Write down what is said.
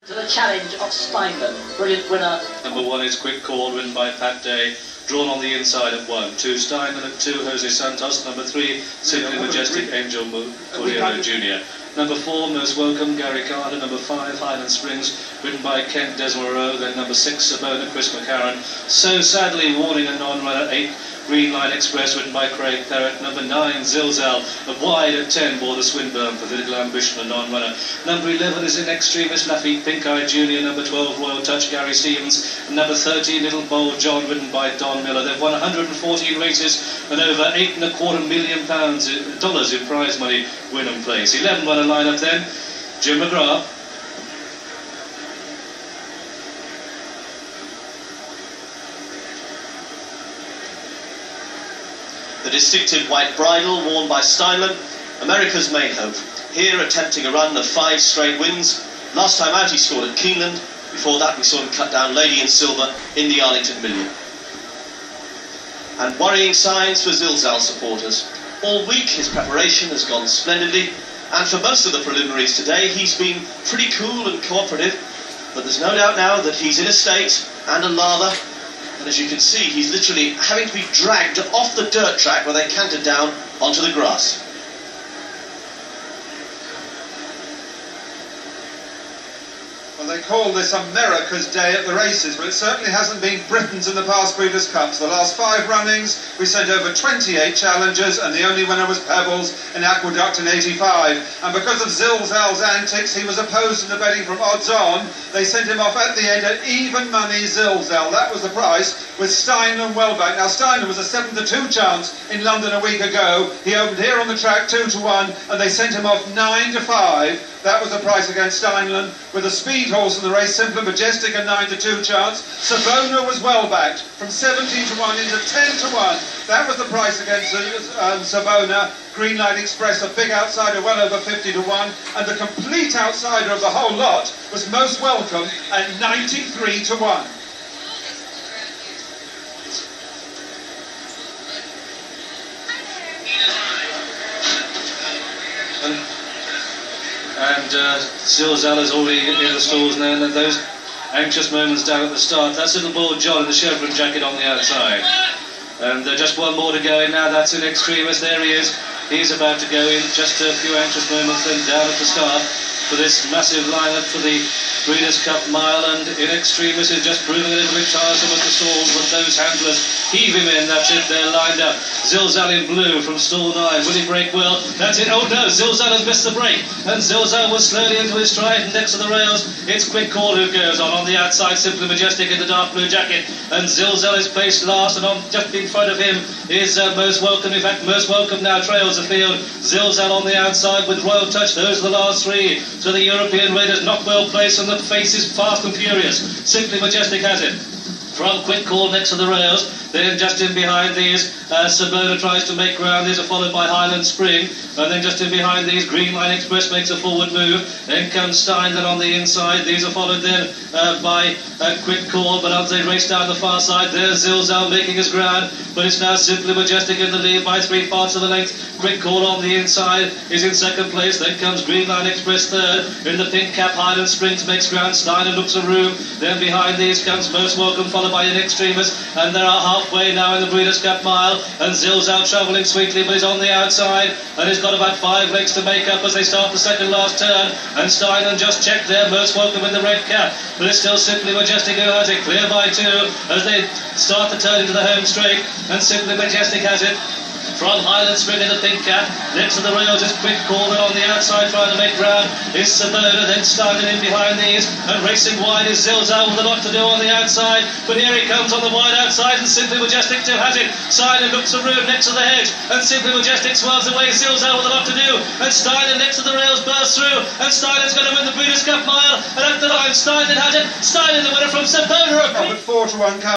To the challenge of Steinlen, brilliant winner. Number 1 is Quick Call, written by Pat Day, drawn on the inside at 1. 2, Steinlen at 2, Jose Santos. Number 3, Simply Majestic, Angel Cordero Jr. Number 4, Most Welcome, Gary Carter. Number 5, Highland Springs, written by Kent Desmoreau. Then number 6, Sabona, Chris McCarran. So Sadly, warning a non-runner. 8, Green Line Express, written by Craig Perrott. Number 9, Zilzal, wide at 10, bore the Swinburne, Political Ambition, a non-runner. Number 11 is In Extremis, Lafitte, Pink Eye Jr. Number 12, Royal Touch, Gary Stevens. And number 13, Little Bold John, written by Don Miller. They've won 114 races and over $8.25 million in prize money, win and place. 11 won a line-up then. Jim McGrath. The distinctive white bridle worn by Steinlen, America's main hope. Here attempting a run of 5 straight wins. Last time out he scored at Keeneland. Before that we saw him cut down Lady in Silver in the Arlington Million. And worrying signs for Zilzal supporters. All week his preparation has gone splendidly, and for most of the preliminaries today he's been pretty cool and cooperative, but there's no doubt now that he's in a state and a lather. And as you can see, he's literally having to be dragged off the dirt track where they cantered down onto the grass. Well, they call this America's Day at the races, but it certainly hasn't been Britain's in the past Breeders' Cups. The last 5 runnings, we sent over 28 challengers, and the only winner was Pebbles in Aqueduct in 85. And because of Zilzal's antics, he was opposed in the betting from odds on. They sent him off at the end at even money Zilzal. That was the price, with Steinlen well back. Now, Steinlen was a 7-2 chance in London a week ago. He opened here on the track 2-1, and they sent him off 9-5. That was the price against Steinlen, with a speed horse in the race, Simple and Majestic, a 9-2 chance. Sabona was well backed, from 17-1 into 10-1. That was the price against Sabona. Green Line Express, a big outsider, well over 50-1. And the complete outsider of the whole lot was Most Welcome at 93-1. And Zilzal is already in the stalls now, and those anxious moments down at the start. That's Little Bold John in the chevron jacket on the outside. And just one more to go in now. That's In Extremis. There he is. He's about to go in. Just a few anxious moments then down at the start for this massive lineup for the Breeders' Cup Mile. And In Extremis is just proving a little bit tiresome at the stalls, but those handlers heave him in. That's it, they're lined up. Zilzal in blue from stall 9. Will he break well? That's it. Oh no, Zilzal has missed the break. And Zilzal was slowly into his stride, and next to the rails, it's Quick Call who goes on. On the outside, Simply Majestic in the dark blue jacket. And Zilzal is placed last, and on just in front of him is Most Welcome. In fact, Most Welcome now trails the field. Zilzal on the outside with Royal Touch. Those are the last 3. So the European Raiders not well placed, and the face is fast and furious. Simply Majestic has it. From Quick Call next to the rails. Then just in behind these, Sabona tries to make ground. These are followed by Highland Spring. And then just in behind these, Green Line Express makes a forward move. Then comes Steinlen on the inside. These are followed then by Quick Call. But as they race down the far side, there's Zilzal making his ground. But it's now Simply Majestic in the lead by 3 parts of the length. Quick Call on the inside is in second place. Then comes Green Line Express third. In the pink cap, Highland Springs makes ground. Steinlen looks a room. Then behind these comes Most Welcome, followed by In Extremis. And there are halfway now in the Breeders' Cup Mile, and Zilzal travelling sweetly, but he's on the outside, and he's got about 5 legs to make up as they start the second last turn. And Steinlen just checked there, Most Welcome in the red cap, but it's still Simply Majestic who has it, clear by 2 as they start to turn into the home straight, and Simply Majestic has it. From Highland Spring in the pink cap, next to the rails is Quick Call, and on the outside trying to make ground is Sabona, then Steinlen in behind these, and racing wide is Zilzal with a lot to do on the outside, but here he comes on the wide outside, and Simply Majestic too has it. Steinlen looks a room next to the hedge, and Simply Majestic swerves away, Zilzal with a lot to do, and Steinlen next to the rails bursts through, and Steinlen's going to win the Breeders' Cup Mile, and at the line Steinlen has it. Steinlen the winner from Sabona. With 4-1.